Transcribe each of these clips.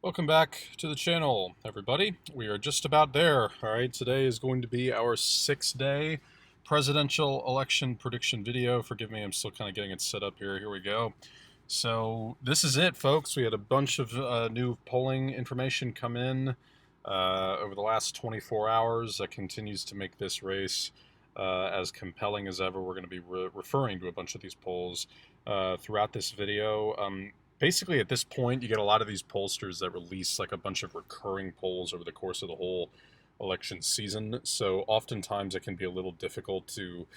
Welcome back to the channel, everybody. We are just about there. All right, today is going to be our 6-day presidential election prediction video. Forgive me, I'm still kind of getting it set up here. Here we go. So this is it, folks. We had a bunch of new polling information come in over the last 24 hours that continues to make this race as compelling as ever. We're going to be referring to a bunch of these polls throughout this video. Basically, at this point, you get a lot of these pollsters that release like a bunch of recurring polls over the course of the whole election season. So oftentimes it can be a little difficult to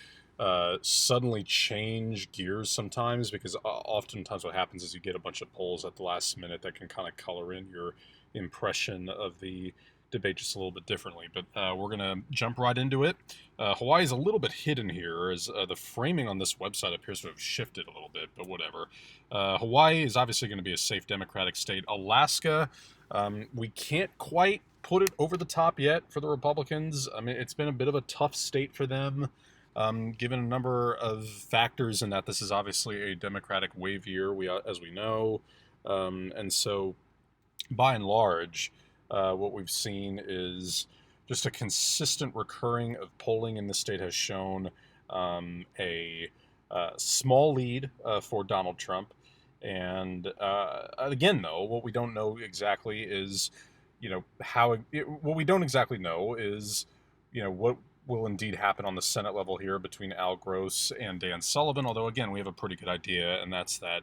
suddenly change gears sometimes, because oftentimes what happens is you get a bunch of polls at the last minute that can kind of color in your impression of the debate just a little bit differently. But we're going to jump right into it. Hawaii is a little bit hidden here, as the framing on this website appears to have shifted a little bit, but whatever. Hawaii is obviously going to be a safe Democratic state. Alaska, we can't quite put it over the top yet for the Republicans. I mean, it's been a bit of a tough state for them, given a number of factors, in that this is obviously a Democratic wave year, as we know. And so, by and large, what we've seen is just a consistent recurring of polling in the state has shown a small lead for Donald Trump. And again, though, what we don't know exactly is, what we don't exactly know is, what will indeed happen on the Senate level here between Al Gross and Dan Sullivan. Although, again, we have a pretty good idea, and that's that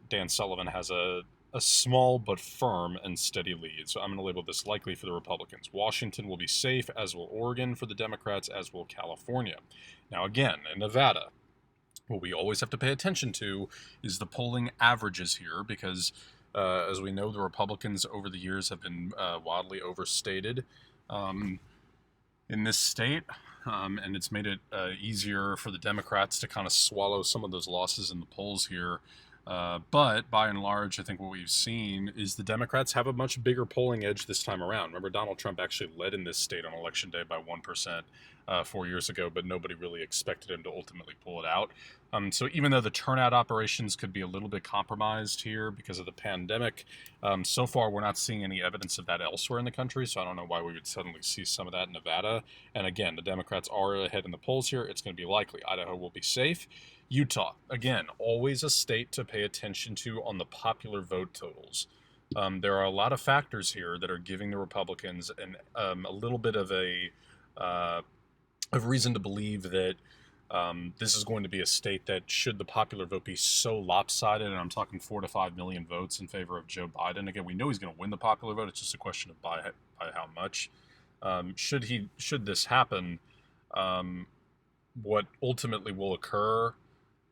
Dan Sullivan has a small but firm and steady lead. So I'm going to label this likely for the Republicans. Washington will be safe, as will Oregon for the Democrats, as will California. Now, again, in Nevada, what we always have to pay attention to is the polling averages here, because as we know, the Republicans over the years have been wildly overstated in this state, and it's made it easier for the Democrats to kind of swallow some of those losses in the polls here. But by and large, I think what we've seen is the Democrats have a much bigger polling edge this time around. Remember, Donald Trump actually led in this state on election day by 1% 4 years ago, but nobody really expected him to ultimately pull it out. So even though the turnout operations could be a little bit compromised here because of the pandemic, so far we're not seeing any evidence of that elsewhere in the country. So I don't know why we would suddenly see some of that in Nevada. And again, the Democrats are ahead in the polls here. It's going to be likely. Idaho will be safe. Utah, again, always a state to pay attention to on the popular vote totals. There are a lot of factors here that are giving the Republicans a little bit of reason to believe that this is going to be a state that, should the popular vote be so lopsided, and I'm talking 4 to 5 million votes in favor of Joe Biden. Again, we know he's going to win the popular vote. It's just a question of by how much. Should this happen, what ultimately will occur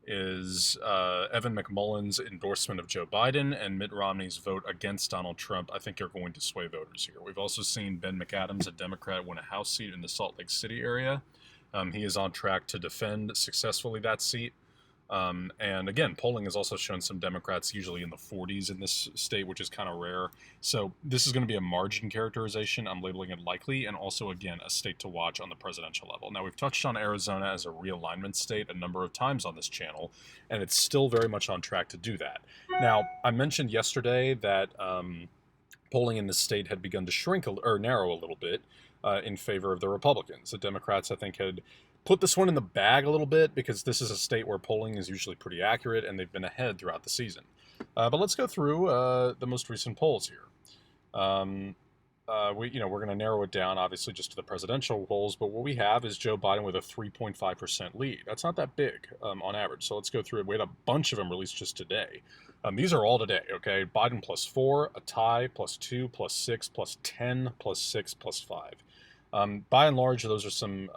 is Evan McMullen's endorsement of Joe Biden and Mitt Romney's vote against Donald Trump, I think, are going to sway voters here. We've also seen Ben McAdams, a Democrat, win a House seat in the Salt Lake City area. He is on track to defend successfully that seat. And again, polling has also shown some Democrats usually in the 40s in this state, which is kind of rare. So this is going to be a margin characterization. I'm labeling it likely, and also, again, a state to watch on the presidential level. Now, we've touched on Arizona as a realignment state a number of times on this channel, and it's still very much on track to do that. Now, I mentioned yesterday that polling in this state had begun to shrink or narrow a little bit in favor of the Republicans. The Democrats, I think, had put this one in the bag a little bit, because this is a state where polling is usually pretty accurate, and they've been ahead throughout the season. But let's go through the most recent polls here. We're going to narrow it down, obviously, just to the presidential polls. But what we have is Joe Biden with a 3.5% lead. That's not that big on average. So let's go through it. We had a bunch of them released just today. These are all today, okay? Biden +4, a tie, +2, +6, +10, +6, +5. By and large, those are some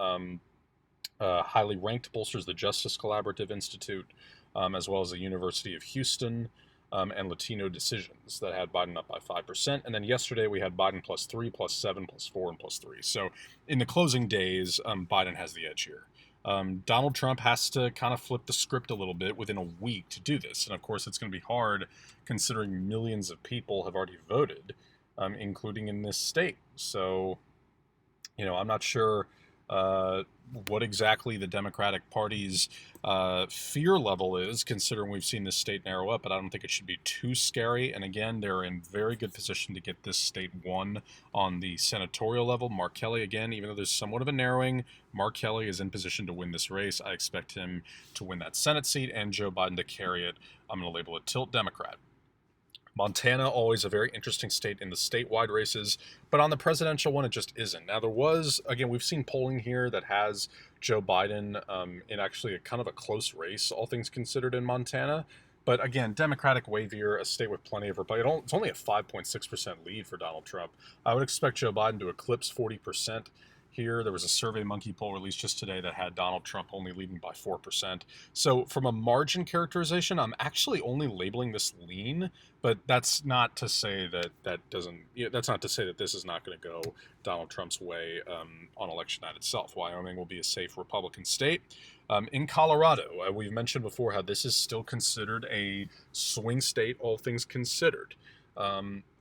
highly ranked pollsters, the Justice Collaborative Institute, as well as the University of Houston, and Latino Decisions, that had Biden up by 5%. And then yesterday we had Biden +3, +7, +4, and +3. So in the closing days, Biden has the edge here. Donald Trump has to kind of flip the script a little bit within a week to do this. And of course, it's going to be hard considering millions of people have already voted, including in this state. So, I'm not sure what exactly the Democratic Party's fear level is, considering we've seen this state narrow up, but I don't think it should be too scary. And again, they're in very good position to get this state won on the senatorial level. Mark Kelly, again, even though there's somewhat of a narrowing, Mark Kelly is in position to win this race. I expect him to win that Senate seat and Joe Biden to carry it. I'm going to label it tilt Democrat. Montana, always a very interesting state in the statewide races, but on the presidential one, it just isn't. Now, there was, again, we've seen polling here that has Joe Biden in actually a kind of a close race, all things considered, in Montana. But again, Democratic wavier, a state with plenty of Republicans. It's only a 5.6% lead for Donald Trump. I would expect Joe Biden to eclipse 40% here. There was a SurveyMonkey poll released just today that had Donald Trump only leading by 4%. So from a margin characterization, I'm actually only labeling this lean, but that's not to say that that's not to say that this is not going to go Donald Trump's way on election night itself. Wyoming will be a safe Republican state. In Colorado, we've mentioned before how this is still considered a swing state, all things considered.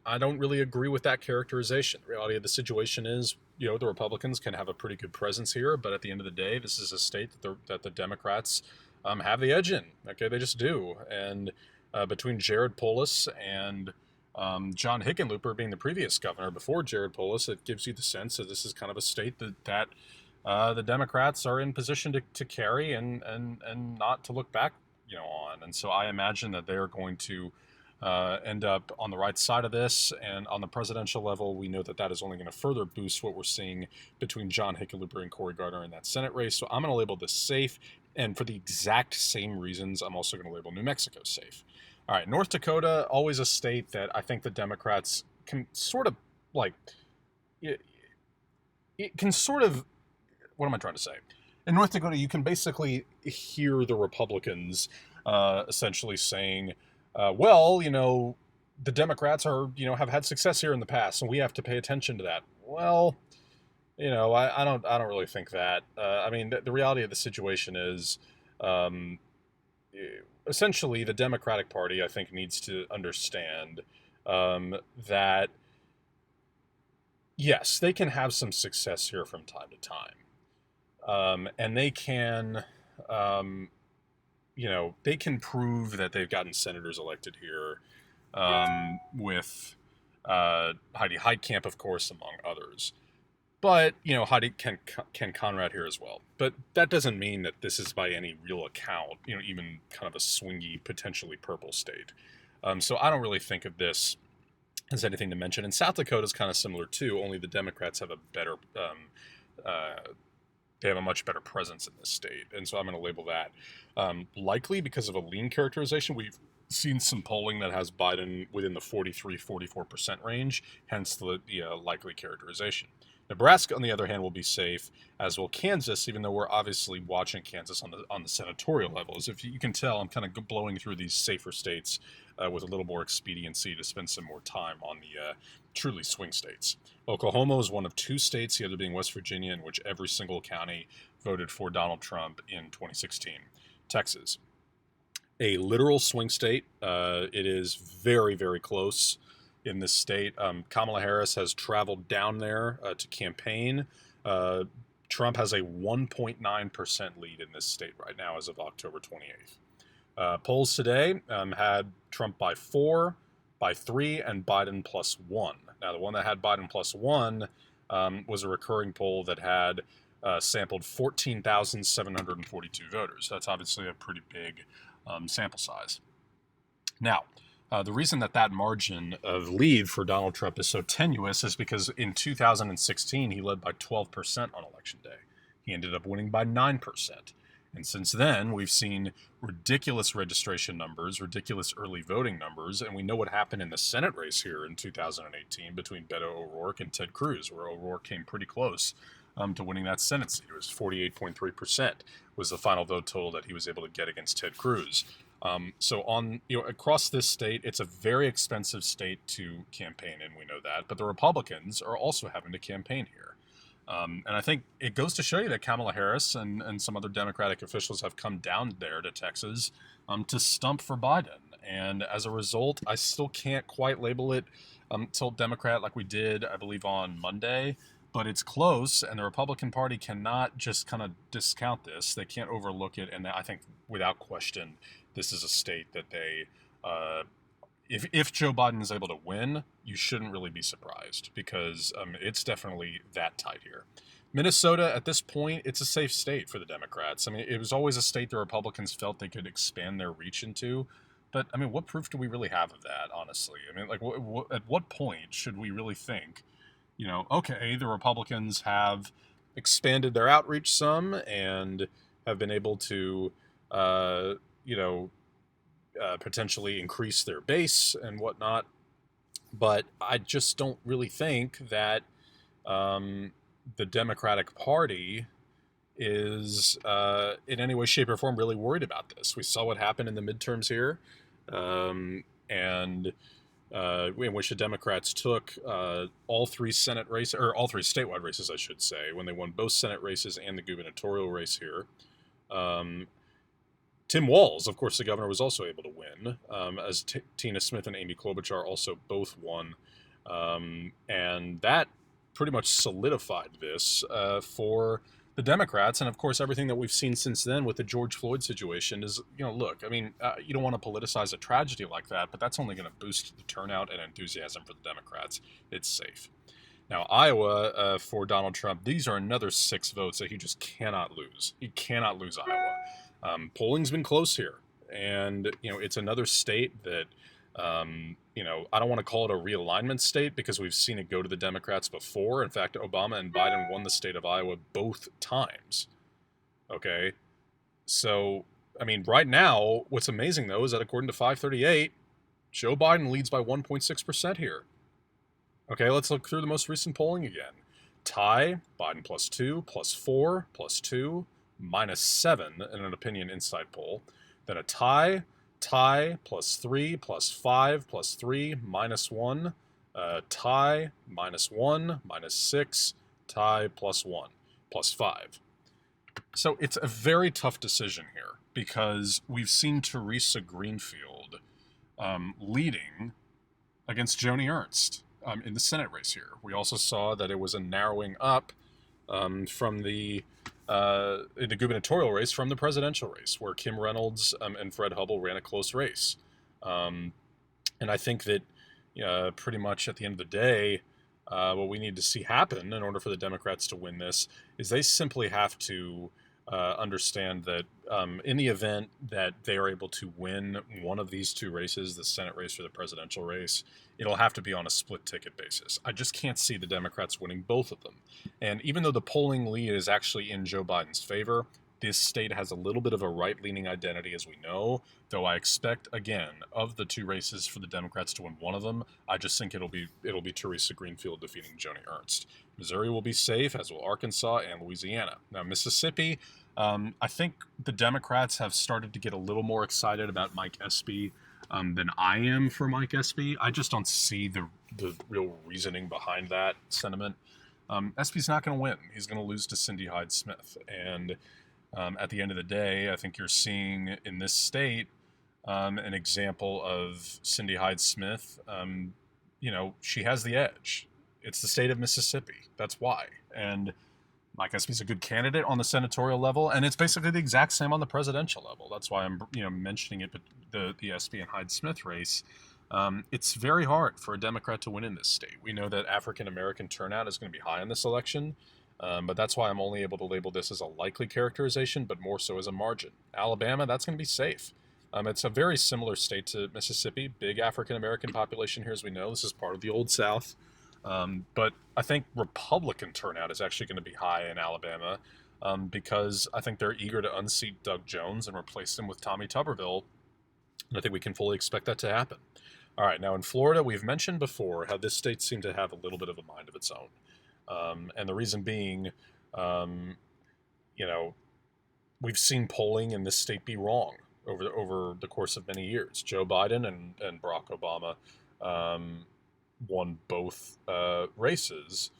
I don't really agree with that characterization. The reality of the situation is, the Republicans can have a pretty good presence here, but at the end of the day, this is a state that the Democrats have the edge in. Okay, they just do. And between Jared Polis and John Hickenlooper being the previous governor before Jared Polis, it gives you the sense that this is kind of a state that the Democrats are in position to carry and not to look back, on. And so I imagine that they're going to end up on the right side of this. And on the presidential level, we know that is only going to further boost what we're seeing between John Hickenlooper and Cory Gardner in that Senate race. So I'm going to label this safe. And for the exact same reasons, I'm also going to label New Mexico safe. All right, North Dakota, always a state that I think the Democrats can sort of it can sort of, what am I trying to say? In North Dakota, you can basically hear the Republicans essentially saying, well, the Democrats are, have had success here in the past, and we have to pay attention to that. Well, I don't really think that. I mean, the reality of the situation is, essentially, the Democratic Party, I think, needs to understand that, yes, they can have some success here from time to time, and they can. They can prove that they've gotten senators elected here with Heidi Heitkamp, of course, among others. But, Heidi Ken Conrad here as well. But that doesn't mean that this is by any real account, even kind of a swingy, potentially purple state. So I don't really think of this as anything to mention. And South Dakota is kind of similar too, only the Democrats have a better they have a much better presence in this state. And so I'm going to label that likely because of a lean characterization. We've seen some polling that has Biden within the 43-44% range, hence the likely characterization. Nebraska, on the other hand, will be safe, as will Kansas, even though we're obviously watching Kansas on the senatorial level. As if you can tell, I'm kind of blowing through these safer states with a little more expediency to spend some more time on the truly swing states. Oklahoma is one of two states, the other being West Virginia, in which every single county voted for Donald Trump in 2016. Texas, a literal swing state. It is very, very close in this state. Kamala Harris has traveled down there to campaign. Trump has a 1.9% lead in this state right now as of October 28th. Polls today had Trump by 4, by 3, and Biden plus 1. Now, the one that had Biden plus 1 was a recurring poll that had sampled 14,742 voters. That's obviously a pretty big sample size. Now, the reason that margin of lead for Donald Trump is so tenuous is because in 2016, he led by 12% on Election Day. He ended up winning by 9%. And since then, we've seen ridiculous registration numbers, ridiculous early voting numbers, and we know what happened in the Senate race here in 2018 between Beto O'Rourke and Ted Cruz, where O'Rourke came pretty close to winning that Senate seat. It was 48.3% was the final vote total that he was able to get against Ted Cruz. So across this state, it's a very expensive state to campaign in, we know that, but the Republicans are also having to campaign here. And I think it goes to show you that Kamala Harris and some other Democratic officials have come down there to Texas to stump for Biden. And as a result, I still can't quite label it tilt Democrat like we did, I believe, on Monday. but it's close, and the Republican Party cannot just kind of discount this. They can't overlook it, and I think without question, this is a state that they, if Joe Biden is able to win, you shouldn't really be surprised, because it's definitely that tight here. Minnesota, at this point, it's a safe state for the Democrats. I mean, it was always a state the Republicans felt they could expand their reach into. But, I mean, what proof do we really have of that, honestly? I mean, like, at what point should we really think, okay, the Republicans have expanded their outreach some and have been able to, potentially increase their base and whatnot. But I just don't really think that the Democratic Party is in any way, shape, or form really worried about this. We saw what happened in the midterms here, in which the Democrats took all three Senate races, or all three statewide races, I should say, when they won both Senate races and the gubernatorial race here. Tim Walz, of course, the governor, was also able to win, as Tina Smith and Amy Klobuchar also both won. And that pretty much solidified this for the Democrats. And of course, everything that we've seen since then with the George Floyd situation is, look, I mean, you don't want to politicize a tragedy like that, but that's only going to boost the turnout and enthusiasm for the Democrats. It's safe. Now, Iowa, for Donald Trump, these are another 6 votes that he just cannot lose. He cannot lose Iowa. Polling's been close here. And, it's another state that, I don't want to call it a realignment state, because we've seen it go to the Democrats before. In fact, Obama and Biden won the state of Iowa both times. Okay? So, I mean, right now, what's amazing, though, is that according to 538, Joe Biden leads by 1.6% here. Okay, let's look through the most recent polling again. Tie, Biden +2, +4, +2, -7 in an opinion insight poll. Then a tie, +3, +5, +3, -1, tie, -1, -6, tie, +1, +5. So it's a very tough decision here, because we've seen Teresa Greenfield leading against Joni Ernst in the Senate race here. We also saw that it was a narrowing up from in the gubernatorial race from the presidential race, where Kim Reynolds and Fred Hubble ran a close race. And I think that pretty much at the end of the day, what we need to see happen in order for the Democrats to win this is they simply have to understand that in the event that they are able to win one of these 2 races, the Senate race or the presidential race, it'll have to be on a split ticket basis. I just can't see the Democrats winning both of them. And even though the polling lead is actually in Joe Biden's favor, this state has a little bit of a right-leaning identity, as we know, though I expect, again, of the 2 races for the Democrats to win one of them. I just think it'll be Teresa Greenfield defeating Joni Ernst. Missouri will be safe, as will Arkansas and Louisiana. Now, Mississippi, I think the Democrats have started to get a little more excited about Mike Espy than I am for Mike Espy. I just don't see the real reasoning behind that sentiment. Espy's not going to win. He's going to lose to Cindy Hyde-Smith. And at the end of the day, I think you're seeing in this state an example of Cindy Hyde-Smith. She has the edge. It's the state of Mississippi. That's why. And Mike Espy's a good candidate on the senatorial level, and it's basically the exact same on the presidential level. That's why I'm mentioning it, but the Espy and Hyde-Smith race. It's very hard for a Democrat to win in this state. We know that African-American turnout is going to be high in this election, but that's why I'm only able to label this as a likely characterization, but more so as a margin. Alabama, that's going to be safe. It's a very similar state to Mississippi. Big African-American population here, as we know. This is part of the Old South. But I think Republican turnout is actually going to be high in Alabama because I think they're eager to unseat Doug Jones and replace him with Tommy Tuberville. And I think we can fully expect that to happen. All right, now in Florida, we've mentioned before how this state seemed to have a little bit of a mind of its own. And the reason being, we've seen polling in this state be wrong over the course of many years. Joe Biden and Barack Obama won both races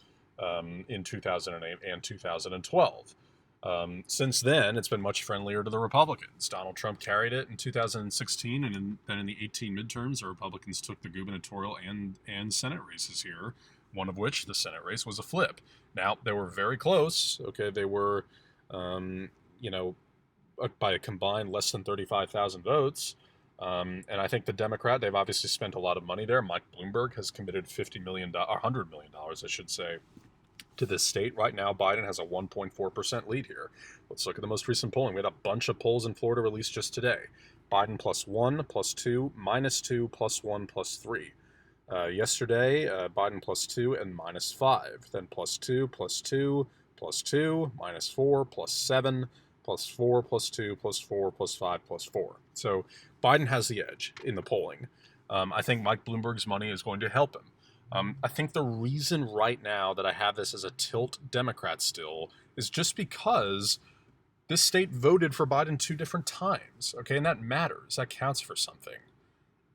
in 2008 and 2012. Since then, it's been much friendlier to the Republicans. Donald Trump carried it in 2016, and then in the 18 midterms, the Republicans took the gubernatorial and Senate races here, one of which, the Senate race, was a flip. Now, they were very close. Okay, they were, you know, by a combined less than 35,000 votes. And I think they've obviously spent a lot of money there. Mike Bloomberg has committed $50 million, or $100 million, I should say, to this state. Right now, Biden has a 1.4% lead here. Let's look at the most recent polling. We had a bunch of polls in Florida released just today. Biden +1, +2, -2, +1, +3. Yesterday, Biden +2 and -5. Then +2, +2, +2, -4, +7, +4, +2, +4, +5, +4. So Biden has the edge in the polling. I think Mike Bloomberg's money is going to help him. I think the reason right now that I have this as a tilt Democrat still is just because this state voted for Biden 2 different times, okay? And that matters. That counts for something.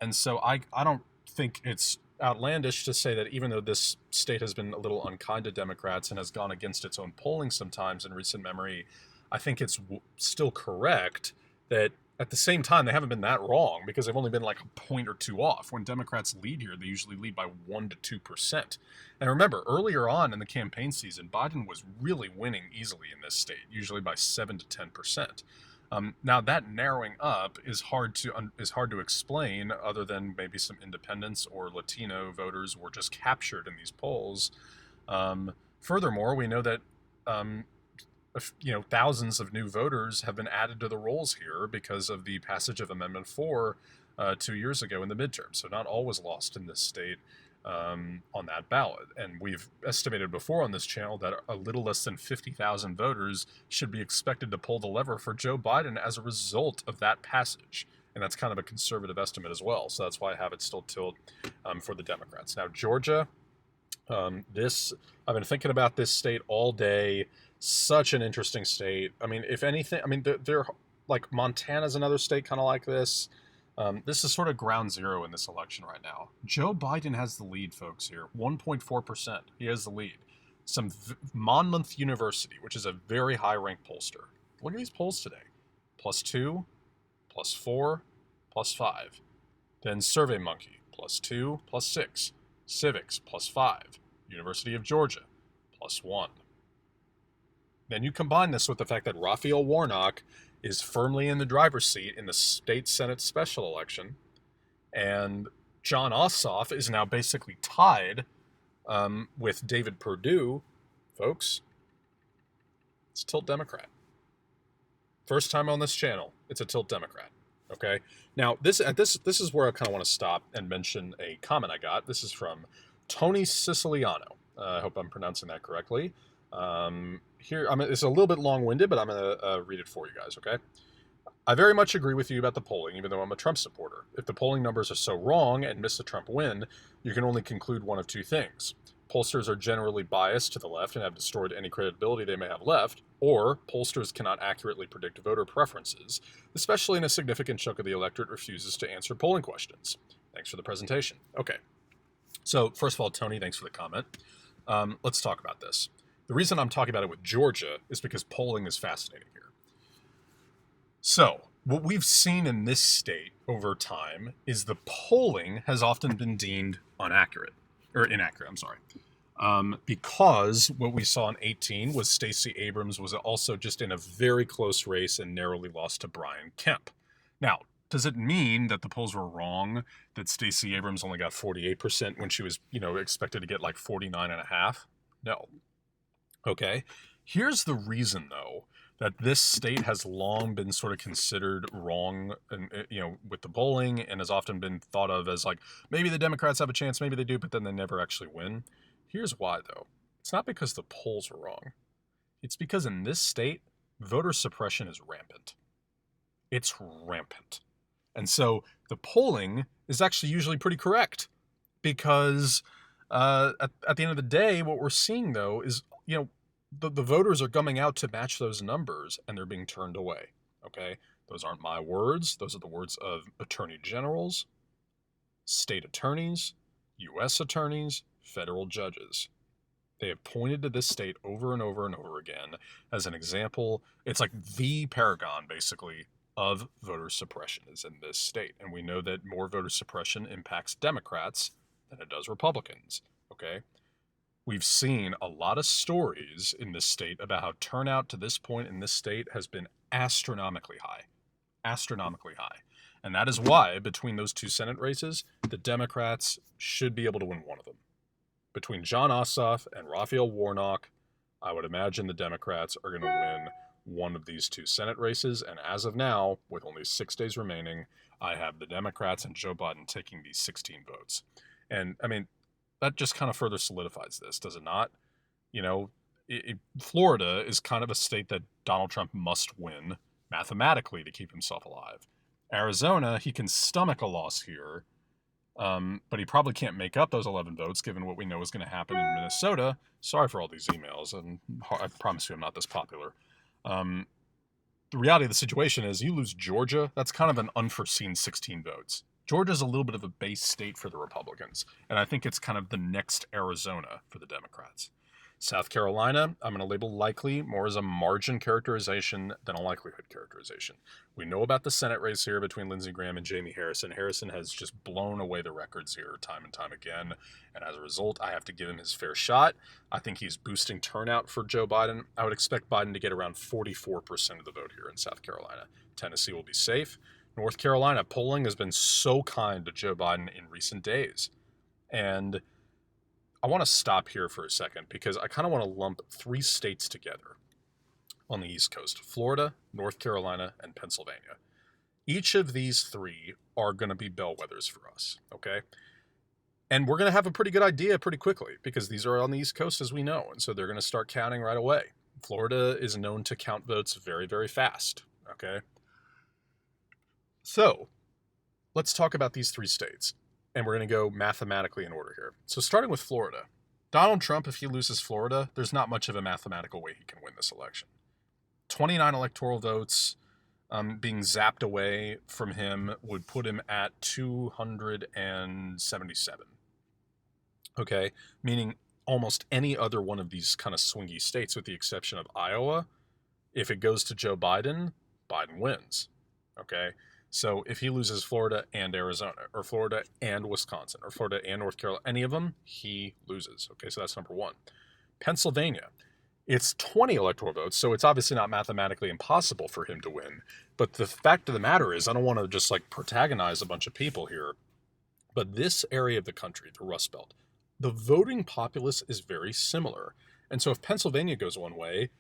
And so I don't think it's outlandish to say that even though this state has been a little unkind to Democrats and has gone against its own polling sometimes in recent memory, I think it's still correct that at the same time, they haven't been that wrong because they've only been like a point or two off. When Democrats lead here, they usually lead by 1 to 2%. And remember, earlier on in the campaign season, Biden was really winning easily in this state, usually by 7 to 10%. Now that narrowing up is hard to explain, other than maybe some independents or Latino voters were just captured in these polls. Furthermore, we know that thousands of new voters have been added to the rolls here because of the passage of Amendment 4 2 years ago in the midterm. So not all was lost in this state on that ballot. And we've estimated before on this channel that a little less than 50,000 voters should be expected to pull the lever for Joe Biden as a result of that passage. And that's kind of a conservative estimate as well. So that's why I have it still tilt for the Democrats. Now, Georgia, I've been thinking about this state all day. Such an interesting state. I mean, if anything, they're like Montana's another state kind of like this. This is sort of ground zero in this election right now. Joe Biden has the lead, folks, here. 1.4%. He has the lead. Monmouth University, which is a very high-ranked pollster. Look at these polls today. +2, +4, +5. Then SurveyMonkey, +2, +6. Civics, +5. University of Georgia, +1. Then you combine this with the fact that Raphael Warnock is firmly in the driver's seat in the state Senate special election, and Jon Ossoff is now basically tied with David Perdue. Folks, it's a tilt Democrat. First time on this channel, it's a tilt Democrat. Okay. Now this is where I kind of want to stop and mention a comment I got. This is from Tony Siciliano. I hope I'm pronouncing that correctly. It's a little bit long-winded, but I'm going to read it for you guys, okay? I very much agree with you about the polling, even though I'm a Trump supporter. If the polling numbers are so wrong and miss a Trump win, you can only conclude one of two things. Pollsters are generally biased to the left and have destroyed any credibility they may have left, or pollsters cannot accurately predict voter preferences, especially when a significant chunk of the electorate refuses to answer polling questions. Thanks for the presentation. Okay. So, first of all, Tony, thanks for the comment. Let's talk about this. The reason I'm talking about it with Georgia is because polling is fascinating here. So, what we've seen in this state over time is the polling has often been deemed inaccurate, because what we saw in 2018 was Stacey Abrams was also just in a very close race and narrowly lost to Brian Kemp. Now, does it mean that the polls were wrong, that Stacey Abrams only got 48% when she was, expected to get like 49.5%? No. Okay, here's the reason, though, that this state has long been sort of considered wrong, and with the polling, and has often been thought of as like, maybe the Democrats have a chance, maybe they do, but then they never actually win. Here's why, though. It's not because the polls were wrong. It's because in this state, voter suppression is rampant. It's rampant. And so the polling is actually usually pretty correct, because at the end of the day, what we're seeing, though, is the voters are coming out to match those numbers, and they're being turned away, okay? Those aren't my words. Those are the words of attorney generals, state attorneys, U.S. attorneys, federal judges. They have pointed to this state over and over and over again as an example. It's like the paragon, basically, of voter suppression is in this state. And we know that more voter suppression impacts Democrats than it does Republicans, okay? we've seen a lot of stories in this state about how turnout to this point in this state has been astronomically high. Astronomically high. And that is why, between those two Senate races, the Democrats should be able to win one of them. Between Jon Ossoff and Raphael Warnock, I would imagine the Democrats are going to win one of these two Senate races. And as of now, with only 6 days remaining, I have the Democrats and Joe Biden taking these 16 votes. And, I mean, that just kind of further solidifies this, does it not? You know, Florida is kind of a state that Donald Trump must win mathematically to keep himself alive. Arizona, he can stomach a loss here, but he probably can't make up those 11 votes given what we know is going to happen in Minnesota. Sorry for all these emails, and I promise you I'm not this popular. The reality of the situation is you lose Georgia, that's kind of an unforeseen 16 votes. Georgia's a little bit of a base state for the Republicans, and I think it's kind of the next Arizona for the Democrats. South Carolina, I'm going to label likely more as a margin characterization than a likelihood characterization. We know about the Senate race here between Lindsey Graham and Jamie Harrison. Harrison has just blown away the records here time and time again, and as a result, I have to give him his fair shot. I think he's boosting turnout for Joe Biden. I would expect Biden to get around 44% of the vote here in South Carolina. Tennessee will be safe. North Carolina polling has been so kind to Joe Biden in recent days, and I want to stop here for a second because I kind of want to lump 3 states together on the East Coast: Florida, North Carolina, and Pennsylvania. Each of these 3 are going to be bellwethers for us, okay? And we're going to have a pretty good idea pretty quickly because these are on the East Coast, as we know, and so they're going to start counting right away. Florida is known to count votes very, very fast, okay? So let's talk about these 3 states. And we're going to go mathematically in order here. So starting with Florida, Donald Trump, if he loses Florida, there's not much of a mathematical way he can win this election. 29 electoral votes being zapped away from him would put him at 277. Okay, meaning almost any other one of these kind of swingy states, with the exception of Iowa, if it goes to Joe Biden, Biden wins. Okay. So if he loses Florida and Arizona, or Florida and Wisconsin, or Florida and North Carolina, any of them, he loses. Okay, so that's number 1. Pennsylvania, it's 20 electoral votes, so it's obviously not mathematically impossible for him to win. But the fact of the matter is, I don't want to just like protagonize a bunch of people here, but this area of the country, the Rust Belt, the voting populace is very similar. And so if Pennsylvania goes one way,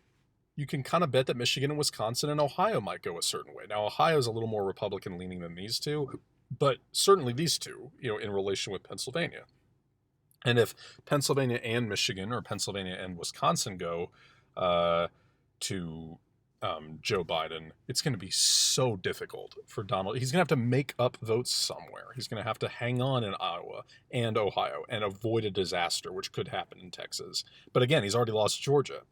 you can kind of bet that Michigan and Wisconsin and Ohio might go a certain way. Now, Ohio is a little more Republican leaning than these two, but certainly these two, in relation with Pennsylvania. And if Pennsylvania and Michigan or Pennsylvania and Wisconsin go to Joe Biden, it's going to be so difficult for Donald. He's going to have to make up votes somewhere. He's going to have to hang on in Iowa and Ohio and avoid a disaster, which could happen in Texas. But again, he's already lost Georgia.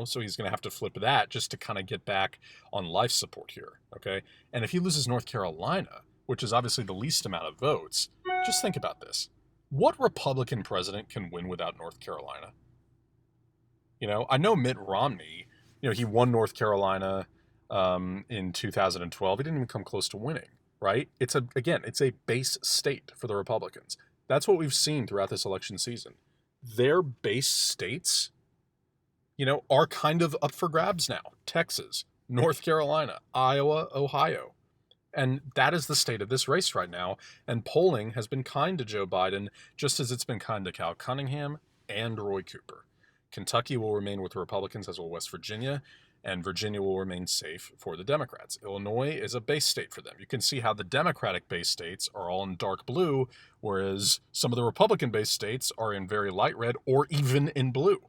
So he's going to have to flip that just to kind of get back on life support here, okay? And if he loses North Carolina, which is obviously the least amount of votes, just think about this. What Republican president can win without North Carolina? I know Mitt Romney, he won North Carolina in 2012. He didn't even come close to winning, right? It's a base state for the Republicans. That's what we've seen throughout this election season. Their base states, are kind of up for grabs now. Texas, North Carolina, Iowa, Ohio. And that is the state of this race right now. And polling has been kind to Joe Biden, just as it's been kind to Cal Cunningham and Roy Cooper. Kentucky will remain with the Republicans, as will West Virginia, and Virginia will remain safe for the Democrats. Illinois is a base state for them. You can see how the Democratic base states are all in dark blue, whereas some of the Republican base states are in very light red or even in blue.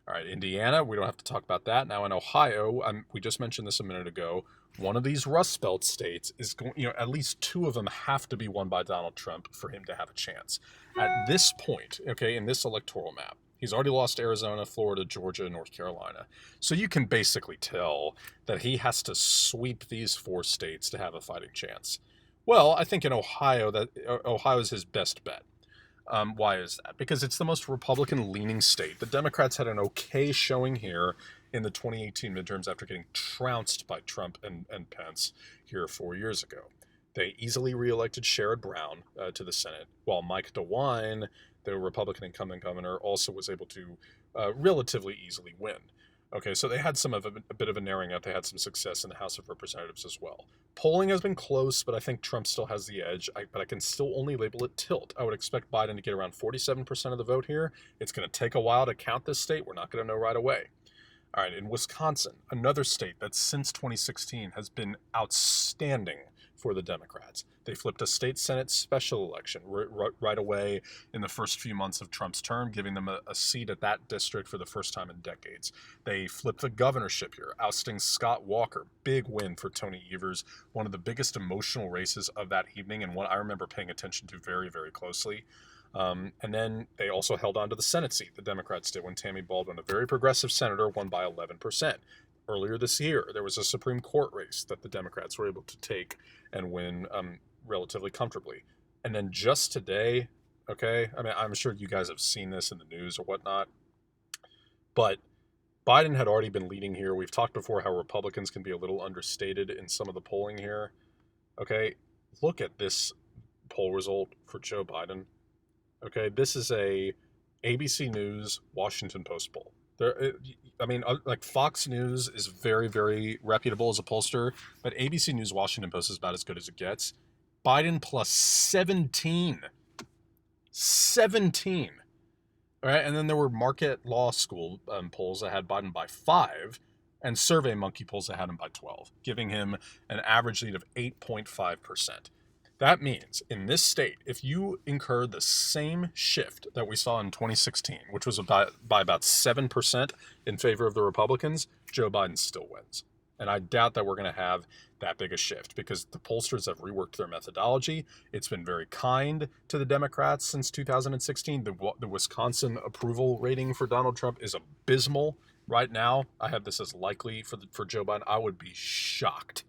All right, Indiana, we don't have to talk about that. Now in Ohio, we just mentioned this a minute ago, one of these Rust Belt states is going, at least 2 of them have to be won by Donald Trump for him to have a chance. At this point, okay, in this electoral map, he's already lost Arizona, Florida, Georgia, and North Carolina. So you can basically tell that he has to sweep these 4 states to have a fighting chance. Well, I think in Ohio, Ohio is his best bet. Why is that? Because it's the most Republican-leaning state. The Democrats had an okay showing here in the 2018 midterms after getting trounced by Trump and Pence here 4 years ago. They easily reelected Sherrod Brown to the Senate, while Mike DeWine, the Republican incumbent governor, also was able to relatively easily win. Okay, so they had a bit of a narrowing out. They had some success in the House of Representatives as well. Polling has been close, but I think Trump still has the edge. But I can still only label it tilt. I would expect Biden to get around 47% of the vote here. It's going to take a while to count this state. We're not going to know right away. All right, in Wisconsin, another state that since 2016 has been outstanding for the Democrats. They flipped a state Senate special election right away in the first few months of Trump's term, giving them a seat at that district for the first time in decades. They flipped the governorship here, ousting Scott Walker. Big win for Tony Evers, one of the biggest emotional races of that evening, and one I remember paying attention to very, very closely. And then they also held on to the Senate seat, the Democrats did, when Tammy Baldwin, a very progressive senator, won by 11%. Earlier this year, there was a Supreme Court race that the Democrats were able to take and win relatively comfortably. And then just today, okay, I mean, I'm sure you guys have seen this in the news or whatnot, but Biden had already been leading here. We've talked before how Republicans can be a little understated in some of the polling here. Okay, look at this poll result for Joe Biden. Okay, this is a ABC News, Washington Post poll. Like Fox News is very, very reputable as a pollster, but ABC News, Washington Post is about as good as it gets. Biden plus 17. 17. All right, and then there were Marquette Law School polls that had Biden by 5, and SurveyMonkey polls that had him by 12, giving him an average lead of 8.5%. That means in this state, if you incur the same shift that we saw in 2016, which was by about 7% in favor of the Republicans, Joe Biden still wins. And I doubt that we're going to have that big a shift because the pollsters have reworked their methodology. It's been very kind to the Democrats since 2016. The Wisconsin approval rating for Donald Trump is abysmal. Right now, I have this as likely for Joe Biden. I would be shocked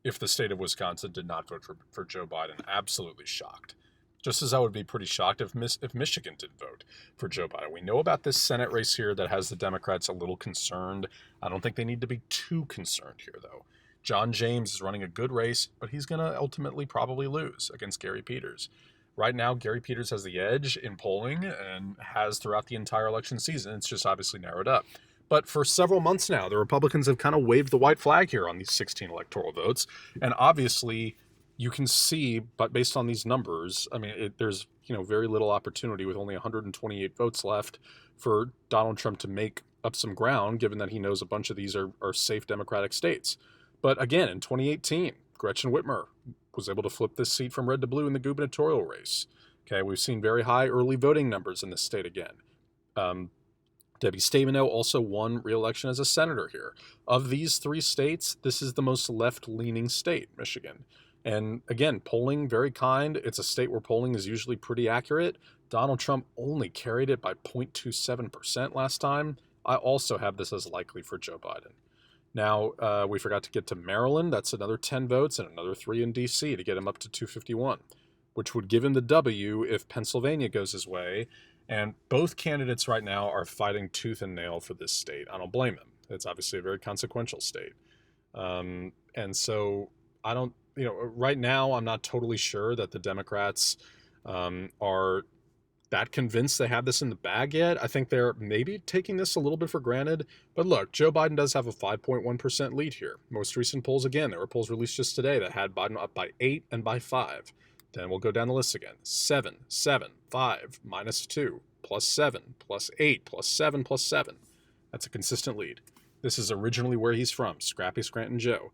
if the state of Wisconsin did not vote for Joe Biden. Absolutely shocked. Just as I would be pretty shocked if Michigan did vote for Joe Biden. We know about this Senate race here that has the Democrats a little concerned. I don't think they need to be too concerned here, though. John James is running a good race, but he's going to ultimately probably lose against Gary Peters. Right now, Gary Peters has the edge in polling and has throughout the entire election season. It's just obviously narrowed up. But for several months now, the Republicans have kind of waved the white flag here on these 16 electoral votes. And obviously, you can see, but based on these numbers, I mean, there's very little opportunity with only 128 votes left for Donald Trump to make up some ground, given that he knows a bunch of these are safe Democratic states. But again, in 2018, Gretchen Whitmer was able to flip this seat from red to blue in the gubernatorial race. Okay, we've seen very high early voting numbers in this state again. Debbie Stabenow also won re-election as a senator here. Of these 3 states, this is the most left-leaning state, Michigan. And again, polling, very kind. It's a state where polling is usually pretty accurate. Donald Trump only carried it by 0.27% last time. I also have this as likely for Joe Biden. Now, we forgot to get to Maryland. That's another 10 votes and another 3 in D.C. to get him up to 251, which would give him the W if Pennsylvania goes his way. And both candidates right now are fighting tooth and nail for this state. I don't blame them. It's obviously a very consequential state. And so I don't, right now I'm not totally sure that the Democrats are that convinced they have this in the bag yet. I think they're maybe taking this a little bit for granted. But look, Joe Biden does have a 5.1% lead here. Most recent polls, again, there were polls released just today that had Biden up by 8 and by 5. Then we'll go down the list again. 7, 7, 5, minus 2, plus 7, plus 8, plus 7, plus 7. That's a consistent lead. This is originally where he's from, Scrappy Scranton Joe.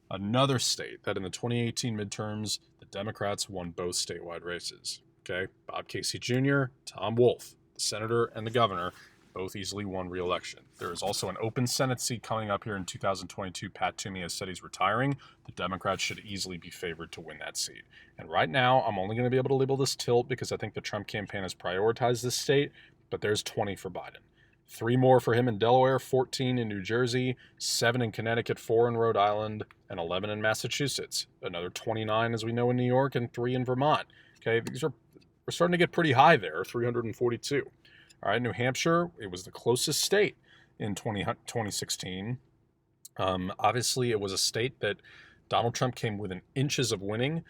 Another state that in the 2018 midterms, the Democrats won both statewide races. Okay, Bob Casey Jr., Tom Wolf, the senator and the governor, both easily won re-election. There is also an open Senate seat coming up here in 2022. Pat Toomey has said he's retiring. The Democrats should easily be favored to win that seat. And right now, I'm only going to be able to label this tilt because I think the Trump campaign has prioritized this state, but there's 20 for Biden. 3 more for him in Delaware, 14 in New Jersey, 7 in Connecticut, 4 in Rhode Island, and 11 in Massachusetts. Another 29, as we know, in New York, and 3 in Vermont. Okay, we're starting to get pretty high there, 342. All right, New Hampshire, it was the closest state in 2016. Obviously, it was a state that Donald Trump came within inches of winning.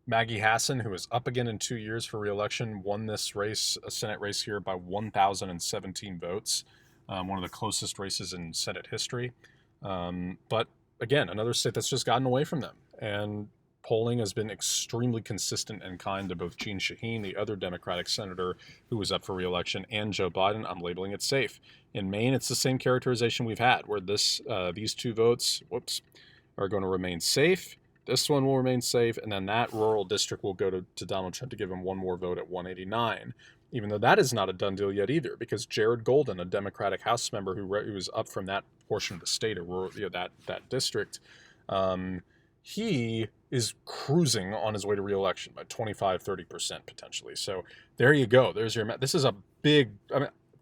Maggie Hassan, who is up again in 2 years for re-election, won this race, a Senate race here, by 1,017 votes. One of the closest races in Senate history. But again, another state that's just gotten away from them. And polling has been extremely consistent and kind to both Jeanne Shaheen, the other Democratic senator who was up for re-election, and Joe Biden. I'm labeling it safe. In Maine, it's the same characterization we've had, where these two votes, are going to remain safe. This one will remain safe, and then that rural district will go to Donald Trump to give him one more vote at 189, even though that is not a done deal yet either, because Jared Golden, a Democratic House member who was up from that portion of the state, or rural, that district, he is cruising on his way to re-election by 25-30% potentially. So there you go. There's your this is a big,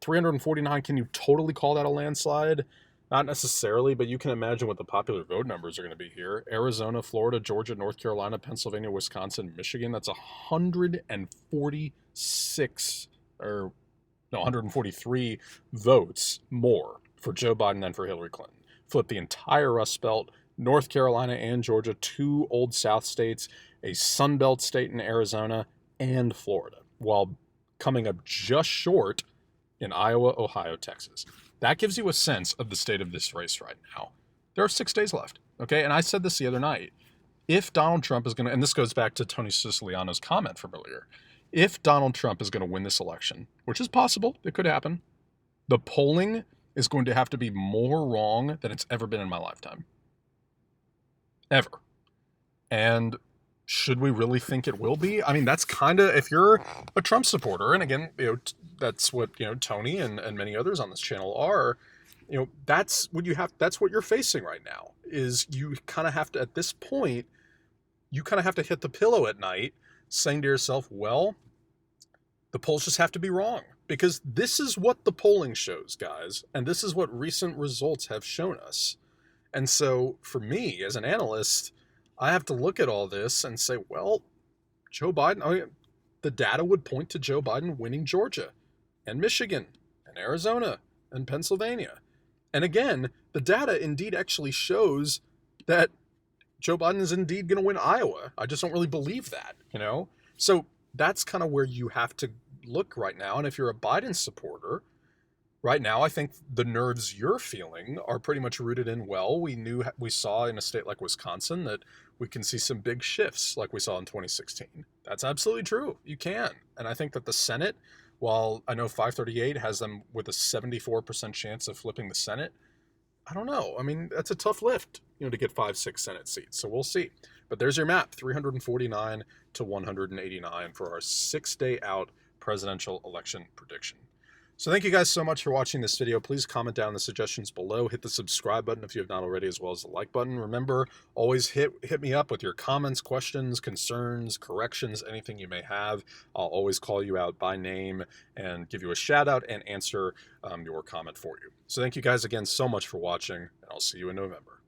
349. Can you totally call that a landslide? Not necessarily, but you can imagine what the popular vote numbers are going to be here. Arizona, Florida, Georgia, North Carolina, Pennsylvania, Wisconsin, Michigan. That's 143 votes more for Joe Biden than for Hillary Clinton. Flip the entire Rust Belt, North Carolina and Georgia, two old South states, a Sun Belt state in Arizona, and Florida, while coming up just short in Iowa, Ohio, Texas. That gives you a sense of the state of this race right now. There are 6 days left, okay? And I said this the other night. If Donald Trump is going to, and this goes back to Tony Siciliano's comment from earlier, if Donald Trump is going to win this election, which is possible, it could happen, the polling is going to have to be more wrong than it's ever been in my lifetime. Ever. And should we really think it will be? I mean, that's kind of, if you're a Trump supporter, and again, that's what, Tony and many others on this channel are, that's what you're facing right now, is you kind of have to, at this point, you kind of have to hit the pillow at night saying to yourself, well, the polls just have to be wrong, because this is what the polling shows, guys, and this is what recent results have shown us. And so for me as an analyst, I have to look at all this and say, well, Joe Biden, the data would point to Joe Biden winning Georgia and Michigan and Arizona and Pennsylvania. And again, the data indeed actually shows that Joe Biden is indeed going to win Iowa. I just don't really believe that, So that's kind of where you have to look right now. And if you're a Biden supporter, right now, I think the nerves you're feeling are pretty much rooted in, well, we saw in a state like Wisconsin that we can see some big shifts like we saw in 2016. That's absolutely true. You can. And I think that the Senate, while I know 538 has them with a 74% chance of flipping the Senate, I don't know. I mean, that's a tough lift, to get 5-6 Senate seats. So we'll see. But there's your map, 349 to 189 for our 6-day out presidential election prediction. So thank you guys so much for watching this video. Please comment down in the suggestions below. Hit the subscribe button if you have not already, as well as the like button. Remember, always hit me up with your comments, questions, concerns, corrections, anything you may have. I'll always call you out by name and give you a shout out and answer your comment for you. So thank you guys again so much for watching, and I'll see you in November.